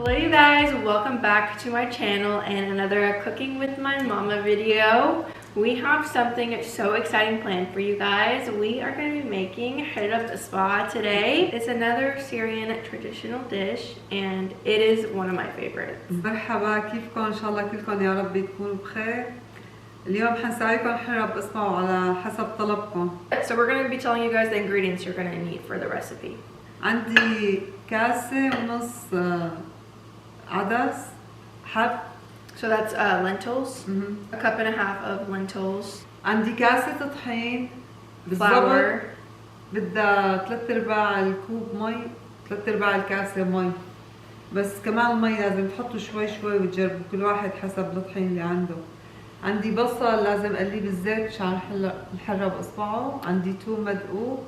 Hello you guys, welcome back to my channel and another cooking with my mama video. We have something so exciting planned for you guys. We are going to be making Harra today. It's another Syrian traditional dish and it is one of my favorites. مرحبا، كيفكم؟ ان شاء الله كلكم يا رب تكونوا بخير. اليوم حنساويكم حرة بإصبعه على حسب طلبكم. So we're going to be telling you guys the ingredients you're going to need for the recipe. عندي كاسة ونص عدس حب. So that's lentils. A cup and a half of lentils. عندي كاسة طحين. Flour. بدها 3/4 الكوب مي، 3/4 الكاسة مي. بس كمان المي لازم تحطوا شوي شوي وتجربوا كل واحد حسب الطحين اللي عنده. عندي بصل لازم اقليه بالزيت مشان الحرة بإصبعه. عندي توم مدقوق،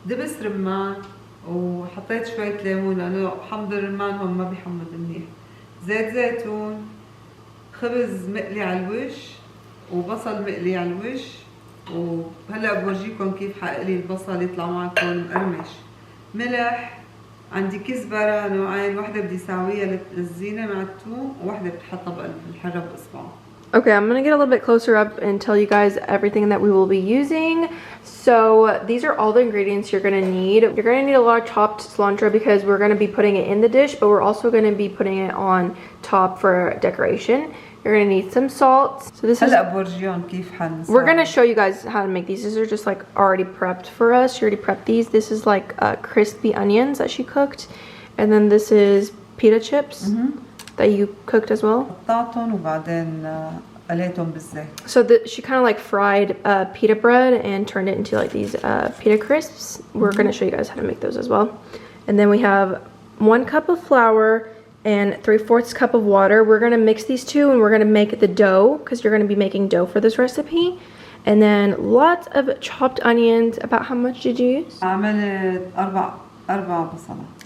دبس رمان، وحطيت شوية ليمون لأنه حمض الرمان هون ما بيحمض منيح. زيت زيتون، خبز مقلي على الوش، وبصل مقلي على الوش. وهلا بورجيكم كيف حقلي البصل يطلع معكم مقرمش. ملح، عندي كزبرة نوعين، واحدة بدي ساويها للزينة مع الثوم، وواحدة بتحطها بقلب الحرة بإصبعه. Okay, I'm going to get a little bit closer up and tell you guys everything that we will be using. So these are all the ingredients you're going to need. You're going to need a lot of chopped cilantro because we're going to be putting it in the dish, but we're also going to be putting it on top for decoration. You're going to need some salt. So this is, we're going to show you guys how to make these. These are just like already prepped for us. She already prepped these. This is like crispy onions that she cooked. And then this is pita chips. That you cooked as well. So she kind of like fried pita bread and turned it into like these pita crisps. We're going to show you guys how to make those as well. And then we have 1 cup of flour and 3/4 cup of water. We're going to mix these two and we're going to make the dough because you're going to be making dough for this recipe. And then lots of chopped onions. About how much did you use?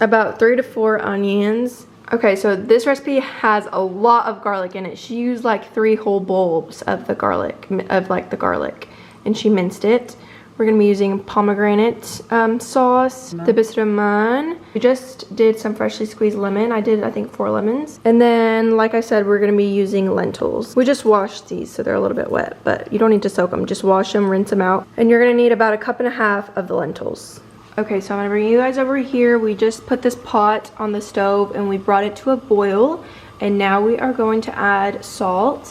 About 3 to 4 onions. Okay, so this recipe has a lot of garlic in it. She used like 3 whole bulbs of the garlic, and she minced it. We're gonna be using pomegranate sauce, dibis raman. We just did some freshly squeezed lemon. I did, I think, 4 lemons. And then, like I said, we're gonna be using lentils. We just washed these, so they're a little bit wet, but you don't need to soak them. Just wash them, rinse them out. And you're gonna need about 1.5 cups of the lentils. Okay, so I'm gonna bring you guys over here. We just put this pot on the stove and we brought it to a boil. And now we are going to add salt.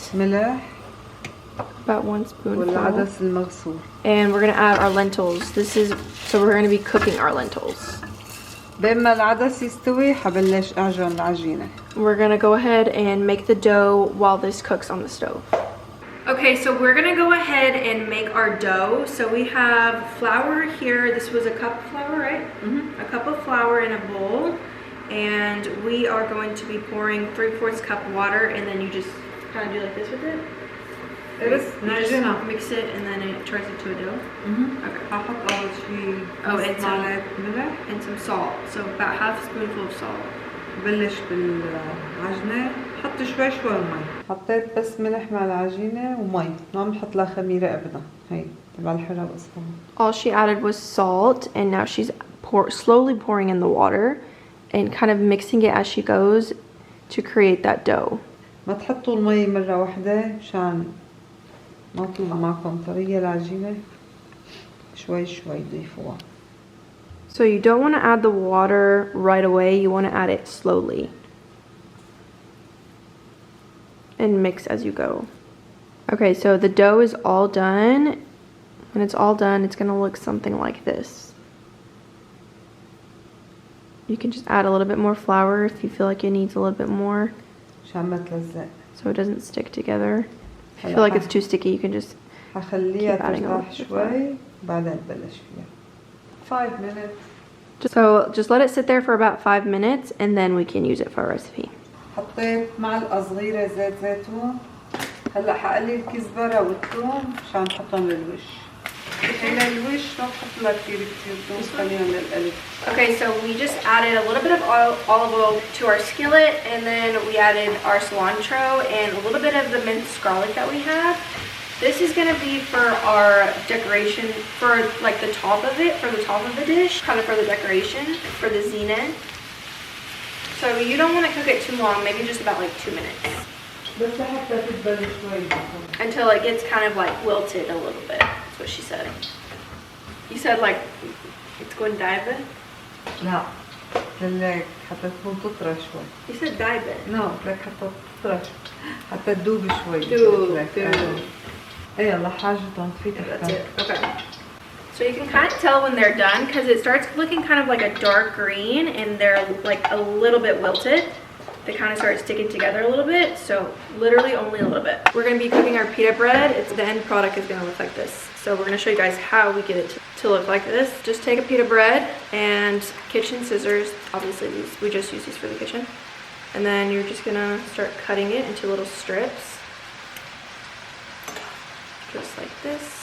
About 1 spoonful. And we're gonna add our lentils. So we're gonna be cooking our lentils. We're gonna go ahead and make the dough while this cooks on the stove. Okay, so we're gonna go ahead and make our dough. So we have flour here. This was a cup of flour, right? A cup of flour in a bowl. And we are going to be pouring 3/4 cup water, and then you just kind of do like this with it. You just mix it and then it turns into a dough. Okay. And some salt. So about 1/2 spoonful of salt. بلش بالعجنة. حط شوي مي. حطيت بس ملح مع العجينة ومي. ما بنحط لها خميرة أبدا. هي تبع الحرة بإصبعها. All she added was salt, and now she's slowly pouring in the water and kind of mixing it as she goes to create that dough. ما تحطوا المي مرة واحدة مشان ما تطلع معكم طرية العجينة. شوي ضيفوها. So you don't want to add the water right away. You want to add it slowly. And mix as you go. Okay, so the dough is all done. When it's all done, it's going to look something like this. You can just add a little bit more flour if you feel like it needs a little bit more. So it doesn't stick together. If you feel like it's too sticky, you can just keep adding a little bit. 5 minutes. So just let it sit there for about 5 minutes and then we can use it for our recipe. حطيت معلقة صغيرة زيت زيتون. هلا حقلي الكزبرة والثوم مشان نحطهم للوش. للوش ما بحط لها كثير ثوم، خليهم للقلب. Okay, so we just added a little bit of olive oil to our skillet, and then we added our cilantro and a little bit of the minced garlic that we have. This is gonna be for our decoration, for like the top of it, for the top of the dish, kind of for the decoration, for the zina. So you don't want to cook it too long, maybe just about like 2 minutes. بس حتى تدبل شوي. Until it gets kind of like wilted a little bit. That's what she said. You said like it's going to die a bit? لا. لك حتى تكون تطرى شوي. You said die a bit. No, لك حتى تطرى حتى تدوب شوي. دوب. ايه يلا حاجتهم في That's it. Okay. So you can kind of tell when they're done because it starts looking kind of like a dark green and they're like a little bit wilted. They kind of start sticking together a little bit. So literally only a little bit. We're going to be cooking our pita bread. The end product is going to look like this. So we're going to show you guys how we get it to look like this. Just take a pita bread and kitchen scissors. Obviously we just use these for the kitchen. And then you're just going to start cutting it into little strips. Just like this.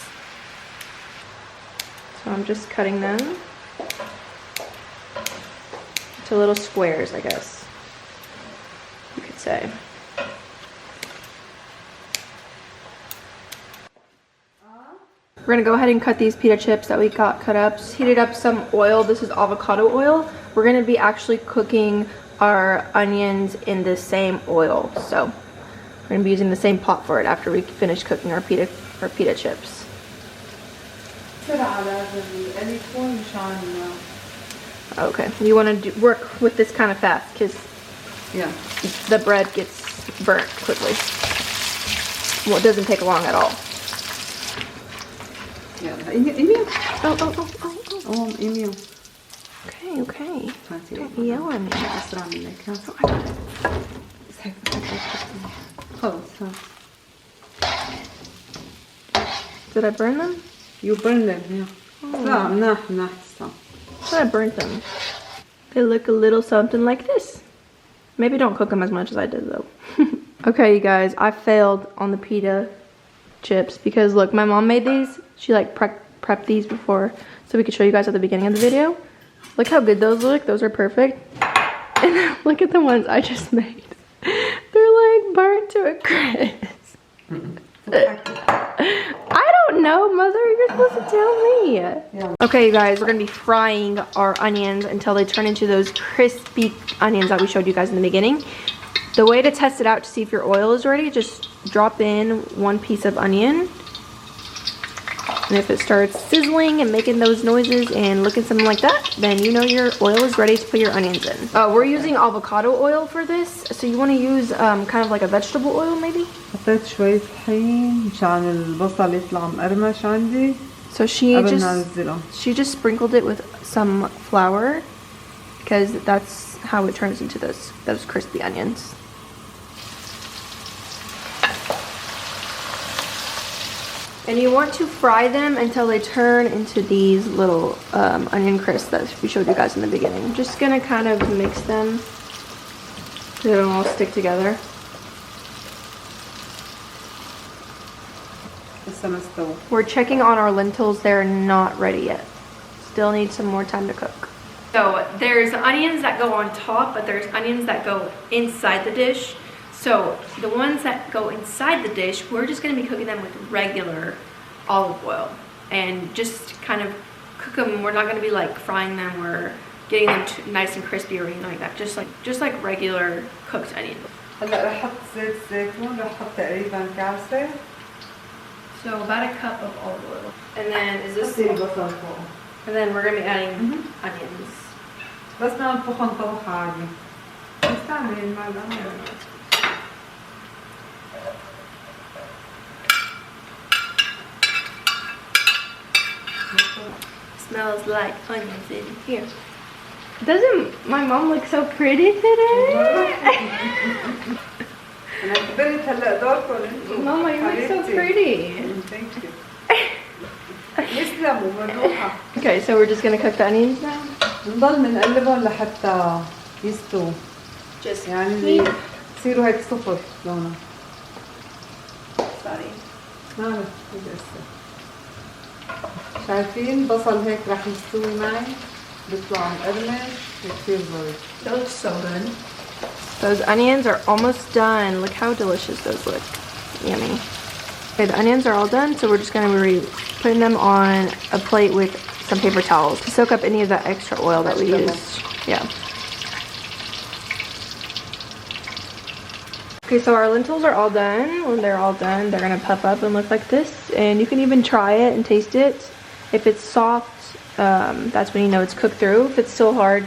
So I'm just cutting them to little squares, I guess you could say. We're gonna go ahead and cut these pita chips that we got cut up. Just heated up some oil. This is avocado oil. We're gonna be actually cooking our onions in the same oil. So we're gonna be using the same pot for it after we finish cooking our pita chips. Okay, you want to work with this kind of fast because the bread gets burnt quickly. Well, it doesn't take long at all. Okay. Don't yell at me. Did I burn them? You burned them, yeah. I thought I burnt them. They look a little something like this. Maybe don't cook them as much as I did though. Okay, you guys, I failed on the pita chips because look, my mom made these. She like prepped these before so we could show you guys at the beginning of the video. Look how good those look. Those are perfect. And then look at the ones I just made. They're like burnt to a crisp. I don't know, Mother. You're supposed to tell me. Yeah. Okay, you guys, we're going to be frying our onions until they turn into those crispy onions that we showed you guys in the beginning. The way to test it out to see if your oil is ready, just drop in one piece of onion. And if it starts sizzling and making those noises and looking something like that, then you know your oil is ready to put your onions in. We're using avocado oil for this, so you want to use kind of like a vegetable oil maybe? حطيت شوية طحين مشان البصل يطلع مقرمش عندي. So she just sprinkled it with some flour because that's how it turns into those crispy onions. And you want to fry them until they turn into these little onion crisps that we showed you guys in the beginning. Just gonna kind of mix them so they don't all stick together. We're checking on our lentils. They're not ready yet. Still need some more time to cook. So there's onions that go on top, but there's onions that go inside the dish. So the ones that go inside the dish, we're just going to be cooking them with regular olive oil and just kind of cook them. We're not going to be like frying them or getting them nice and crispy or anything like that. Just like regular cooked onions. So about a cup of olive oil. And then is this? And then we're going to be adding onions. بس نطبخهم طبخة عادي. نستعمل المعلقة. Smells like onions in here. Doesn't my mom look so pretty today? Mama, you look so pretty. Thank you. Okay, so we're just gonna cook the onions now. نضل بنقلبهم لحتى يستووا. Just يعني يصيروا هيك صفر لونهم. Sorry. ما شايفين بصل هيك رح يستوي معي بيطلع مقرمش وكثير ظريف. That looks so good. Those onions are almost done. Look how delicious those look. Yummy. Okay, the onions are all done, so we're just going to be putting them on a plate with some paper towels to soak up any of that extra oil that we used. Yeah. Okay, so our lentils are all done. When they're all done, they're gonna puff up and look like this. And you can even try it and taste it. If it's soft, that's when you know it's cooked through. If it's still hard,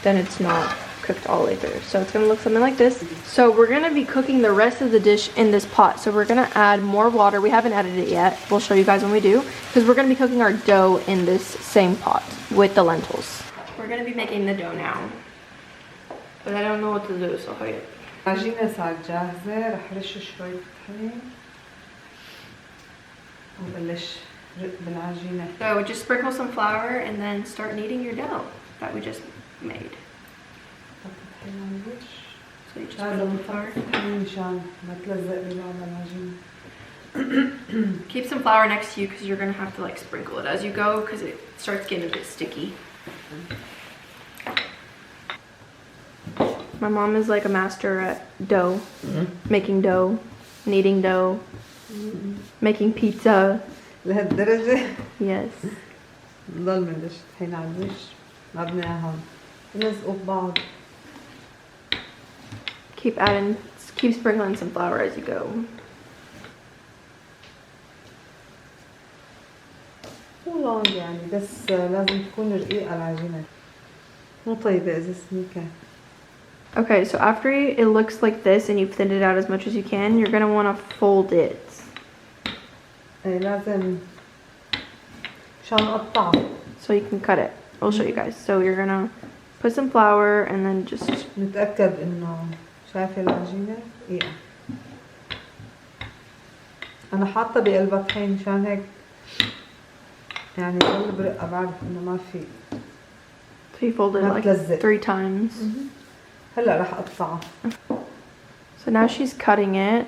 then it's not cooked all the way through. So it's gonna look something like this. So we're gonna be cooking the rest of the dish in this pot. So we're gonna add more water. We haven't added it yet. We'll show you guys when we do, because we're gonna be cooking our dough in this same pot with the lentils. We're gonna be making the dough now, but I don't know what to do, so wait. العجينة صارت جاهزة. رح رش شوي طحين وبلش رق بالعجينة. So just sprinkle some flour and then start kneading your dough that we just made. So you just put a little flour. مشان ما تلزق ببعض العجينة. Keep some flour next to you because you're gonna have to like sprinkle it as you go because it starts getting a bit sticky. My mom is like a master at dough, making dough, kneading dough, making pizza. لهالدرجة؟ Yes. نضل ندش طحين على الوش ما بنقعد نلزقوا ببعض. Keep sprinkling some flour as you go. مو لونج يعني بس لازم تكون رقيقة العجينة. مو طيبة إذا سميكة. Okay, so after it looks like this and you've thinned it out as much as you can, you're gonna want to fold it. لازم عشان أقطعه. So you can cut it. I'll show you guys. So you're gonna put some flour and then just نتأكد إنه شايفة العجينة رقيقة. أنا حاطة بقلبها طحين مشان هيك يعني ضل برقة بعرف إنه ما في. So you fold it like 3 times. هلا رح أقطعها. So now she's cutting it.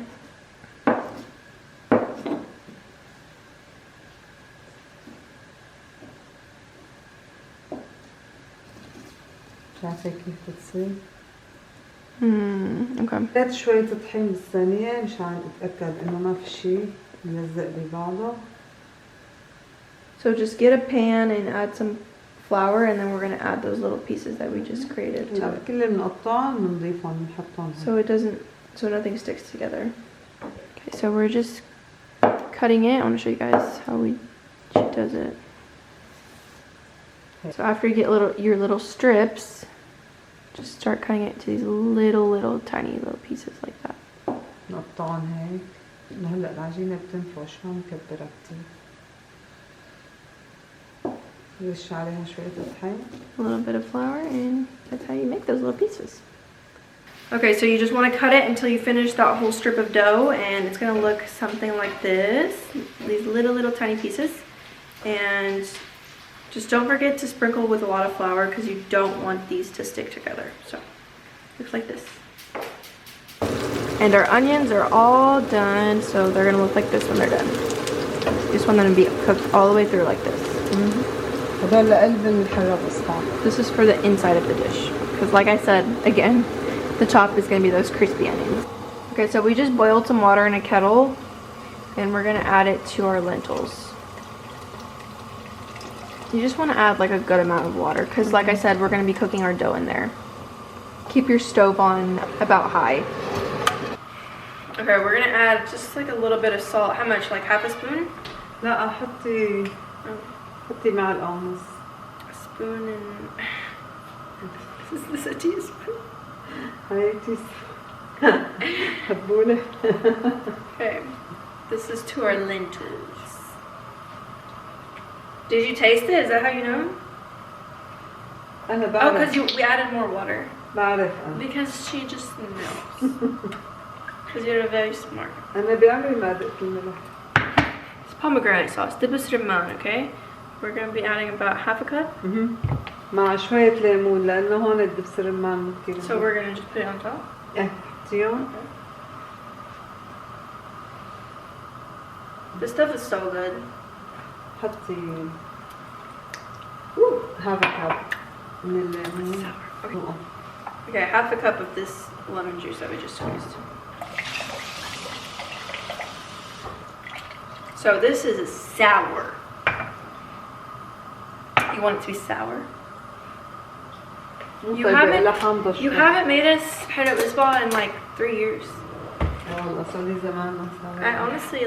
شايفة كيف بتصير؟ Okay. زيت شوية طحين بالصينية مشان أتأكد إنه ما في شي يلزق ببعضه. So just get a pan and add some flour, and then we're gonna add those little pieces that we just created to it. كل اللي بنقطعهم بنضيفهم بنحطهم. So nothing sticks together. Okay, so we're just cutting it. I want to show you guys how she does it. Okay. So after you get your little strips, just start cutting it to these little tiny little pieces like that. نقطعهم هيك. إنه هلا العجينة بتنفش ما مكبرة كتير. نرش عليها شوية طحين. A little bit of flour, and that's how you make those little pieces. Okay, so you just want to cut it until you finish that whole strip of dough, and it's going to look something like this. These little tiny pieces. And just don't forget to sprinkle with a lot of flour because you don't want these to stick together. So, looks like this. And our onions are all done, so they're going to look like this when they're done. You just want them to be cooked all the way through like this. هذول لقلب الحرة باصبعه. This is for the inside of the dish. Because like I said, again, the top is going to be those crispy onions. Okay, so we just boiled some water in a kettle, and we're going to add it to our lentils. You just want to add like a good amount of water because like I said, we're going to be cooking our dough in there. Keep your stove on about high. Okay, we're going to add just like a little bit of salt. How much? Like half a spoon? لا حطي معلقة ونص. A spoon and... Is this a teaspoon? هاي teaspoon. حبولة. Okay, this is to our lentils. Did you taste it? Is that how you know? أنا Oh, بعرف. because we added more water. بعرف أنا. Because she just knows. Because you're very smart. أنا بعمري ما دقت الملح. It's pomegranate sauce. دبس رمان, okay? We're going to be adding about half a cup. مع شوية ليمون لأنه هون الدبس الرمان مو كتير. So we're going to just put it on top? إيه حطيهم. This stuff is so good. حطي half a cup من الليمون. Okay. Okay, half a cup of this lemon juice that we just squeezed. So this is sour. You want it to be sour? You haven't made us حراء إسباou in like 3 years. والله صار لي زمان ما صار. I honestly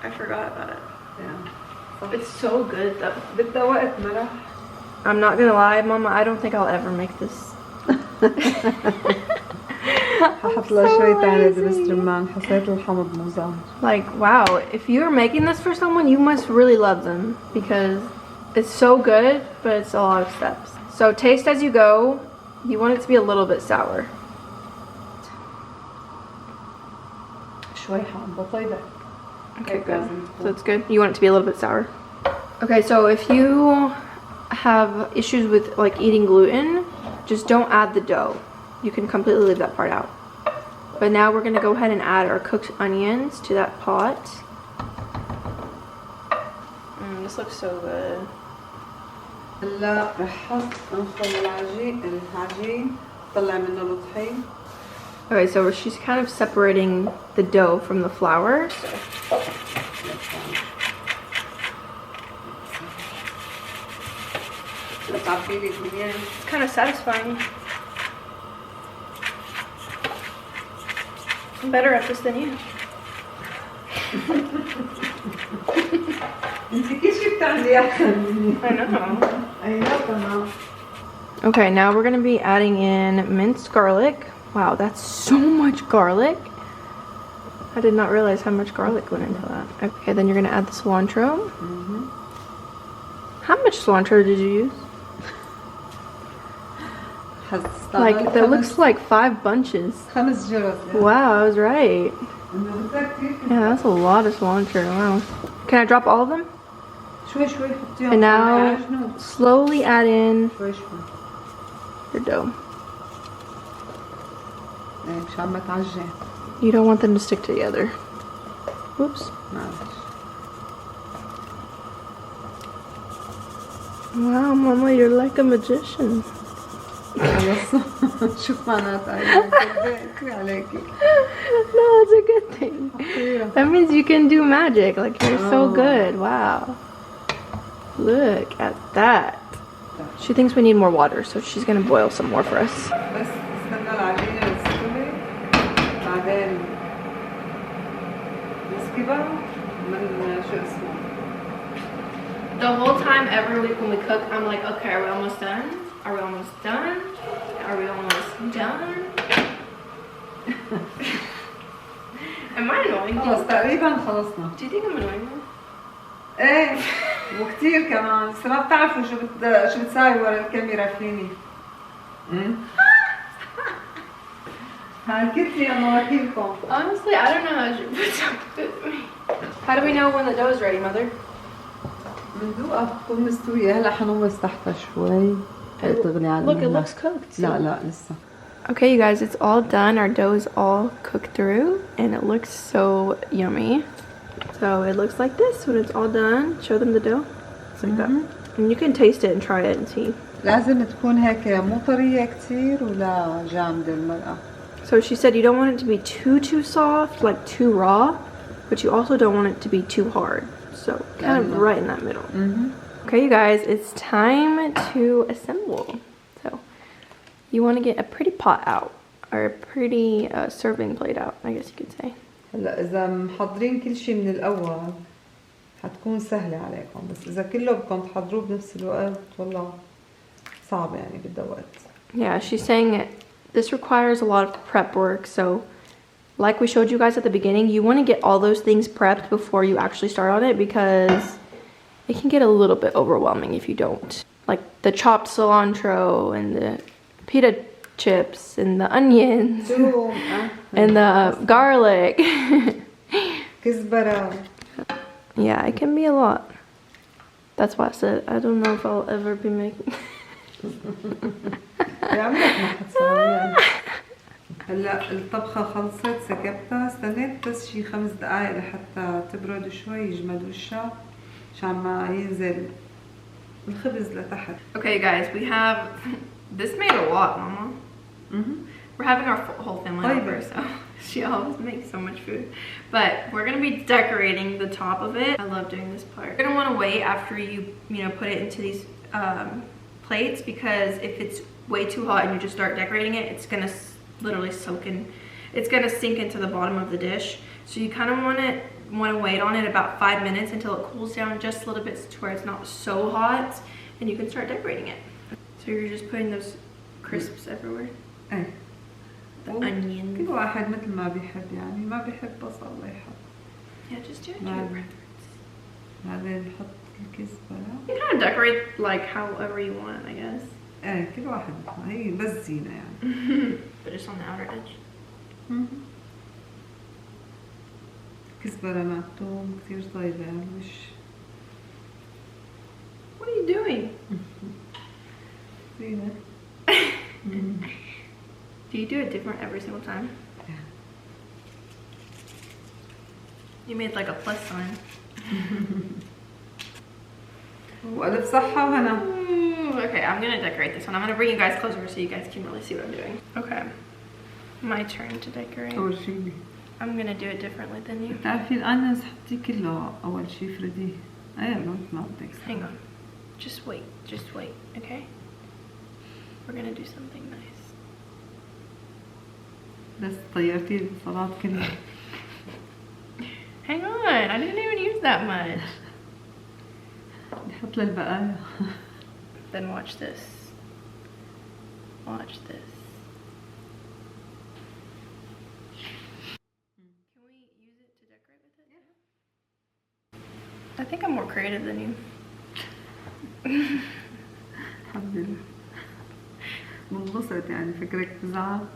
I forgot about it. Yeah. It's so good though. بدها وقت مرح. I'm not gonna lie, Mama, I don't think I'll ever make this. ححط لها شوي تاني دبس رمان. حسيت الحمض مو ظاهر. Like, wow, if you're making this for someone, you must really love them because it's so good, but it's a lot of steps. So taste as you go. You want it to be a little bit sour. شوي حامضة طيبة. Okay, good. So it's good. You want it to be a little bit sour. Okay, so if you have issues with like eating gluten, just don't add the dough. You can completely leave that part out. But now we're gonna go ahead and add our cooked onions to that pot. This looks so good. هلا رح نخل العجين طلع منه الطحين. Okay, so she's kind of separating the dough from the flour. It's kind of satisfying. I'm better at this than you. انت كل شيء بتعملي احسن مني. I know. I know تمام. Okay, now we're gonna be adding in minced garlic. Wow, that's so much garlic. I did not realize how much garlic went into that. Okay, then you're gonna add the cilantro. How much cilantro did you use? Like, that looks like 5 bunches. 5 جرس. Wow, I was right. Yeah, that's a lot of cilantro. Wow. Can I drop all of them? شوي شوي حطيهم. And now slowly add in شوي شوي. your dough. مش عم تعجن. You don't want them to stick together. Whoops. معلش. Wow, Mama, you're like a magician. شوف معناتها عليكي. No, it's a good thing. That means you can do magic. Like, you're so good. Wow. Look at that. She thinks we need more water, so she's gonna boil some more for us. بس استنى العجينة تستوي بعدين نسكبها من شو اسمه. The whole time, every week when we cook, I'm like, okay, are we almost done? Are we almost done? Are we almost done? Am I annoying خلص you? تقريبا خلصنا. Do you think I'm annoying you? ايه وكتير كمان بس ما بتعرفوا شو بتساوي ورا الكاميرا فيني. حكيت لي انه وكيلكم. Honestly, I don't know how she puts up with me. How do we know when the dough is ready, Mother? بندوقها بتكون مستوية. هلا حنومس تحتها شوي. تغلي على Look, it looks cooked. لا لسه. Okay, you guys, it's all done. Our dough is all cooked through, and it looks so yummy. So it looks like this when it's all done. Show them the dough. It's like that. And you can taste it and try it and see. لازم تكون هيك مو طرية كتير ولا جامدة المرقة. So she said you don't want it to be too soft, like too raw, but you also don't want it to be too hard. So kind of right in that middle. Okay, you guys, it's time to assemble. So you want to get a pretty pot out, or a pretty serving plate out, I guess you could say. هلا إذا محضرين كل شيء من الأول حتكون سهلة عليكم، بس إذا كله بدكم تحضروه بنفس الوقت والله صعب يعني بدها وقت. Yeah, she's saying this requires a lot of prep work, so like we showed you guys at the beginning, you want to get all those things prepped before you actually start on it because it can get a little bit overwhelming if you don't. Like the chopped cilantro and the pita chips and the onions and the garlic. كزبرة. Yeah, it can be a lot. That's why I said I don't know if I'll ever be making. هلا الطبخة خلصت سكبتها استنيت بس شي 5 دقايق لحتى تبرد شوي يجمد وشها عشان ما ينزل الخبز لتحت. Okay guys, we have this made a lot, Mama. We're having our whole family over, so she always makes so much food. But we're gonna be decorating the top of it. I love doing this part. You're gonna want to wait after you put it into these plates, because if it's way too hot and you just start decorating it, it's gonna literally soak in. it's gonna sink into the bottom of the dish. So you kind of want to wait on it about 5 minutes until it cools down just a little bit to where it's not so hot, and you can start decorating it. So you're just putting those crisps everywhere. ايه The onions. كل واحد مثل ما بيحب يعني ما بيحب بصل الله يحط. Yeah, just do it to your preference. بعدين نحط الكزبرة. You kind of decorate like however you want, I guess. ايه كل واحد هي بس زينة يعني. But just on the outer edge. كزبرة مع الثوم كثير طيبة مش. What are you doing? زينة. Do you do it different every single time? Yeah. You made like a plus sign. وألف صحة وهنا. Okay, I'm gonna decorate this one. I'm gonna bring you guys closer so you guys can really see what I'm doing. Okay, my turn to decorate. أول شيء. I'm gonna do it differently than you. بتعرفي الأناناس حطيه كله أول شيء فرديه. أيه ما بدك. Hang on. Just wait, okay? We're gonna do something nice. بس طيرتي الصلاة كلها. Hang on, I didn't even use that much. نحط للبقايا. Then watch this. Watch this. Can we use it to decorate with it? Yeah. I think I'm more creative than you. الحمد لله. منبسط يعني فكرك بزعل.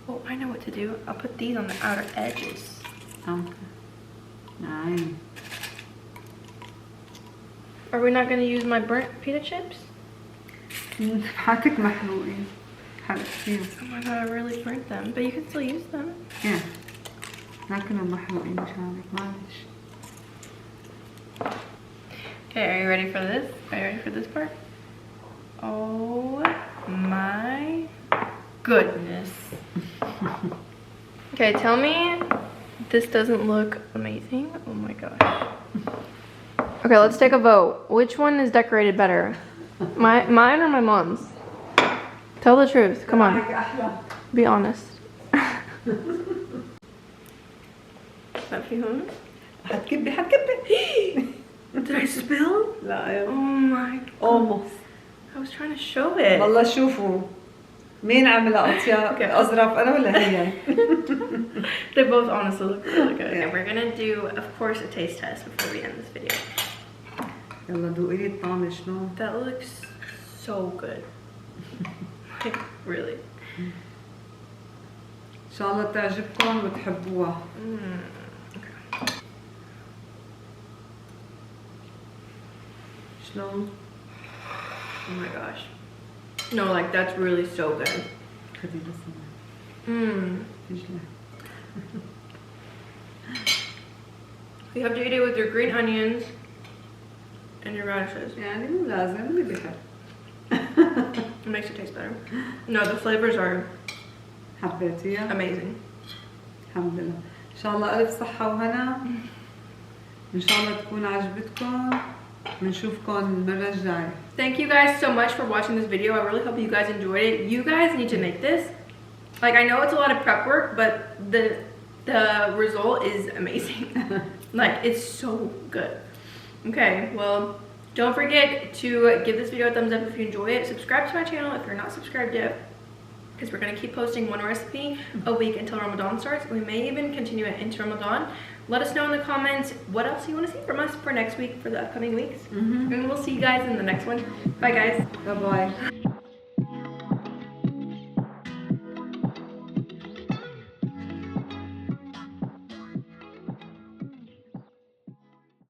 Oh, I know what to do. I'll put these on the outer edges. Okay. Nice. Are we not going to use my burnt pita chips? حاتك محروقين. حرقتين. Oh my god, I really burnt them. But you can still use them. Yeah. لكنهم محروقين مشانك معلش. Okay, are you ready for this? Are you ready for this part? Oh my goodness. Okay, tell me this doesn't look amazing. Oh my gosh. Okay, let's take a vote. Which one is decorated better? Mine or my mom's? Tell the truth. Come on. Be honest. حتكبي. Did I spill? لا يا. Oh my god. Almost. I was trying to show it. والله شوفوا مين عملها أطيب أظرف أنا ولا هي؟ They both honestly look really good. Yeah. Okay, we're gonna do, of course, a taste test before we end this video. يلا دوقي لي الطعم شلون؟ That looks so good. Like, really. إن شاء الله تعجبكم وتحبوها. Okay. شلون؟ Oh my gosh. No, like that's really so good. خدي بس You have to eat it with your green onions and your radishes. يعني مو لازم اللي بيحب. It makes it taste better. No, the flavors are حبيتيها؟ amazing. الحمد لله. إن شاء الله ألف صحة وهنا. إن شاء الله تكون عجبتكم. بنشوفكم المرة الجاية. Thank you guys so much for watching this video. I really hope you guys enjoyed it. You guys need to make this. Like, I know it's a lot of prep work, but the result is amazing. Like, it's so good. Okay, well, don't forget to give this video a thumbs up if you enjoy it. Subscribe to my channel if you're not subscribed yet, because we're going to keep posting one recipe a week until Ramadan starts. We may even continue it into Ramadan. Let us know in the comments what else you want to see from us for next week, for the upcoming weeks. And we'll see you guys in the next one. Bye, guys. Bye-bye.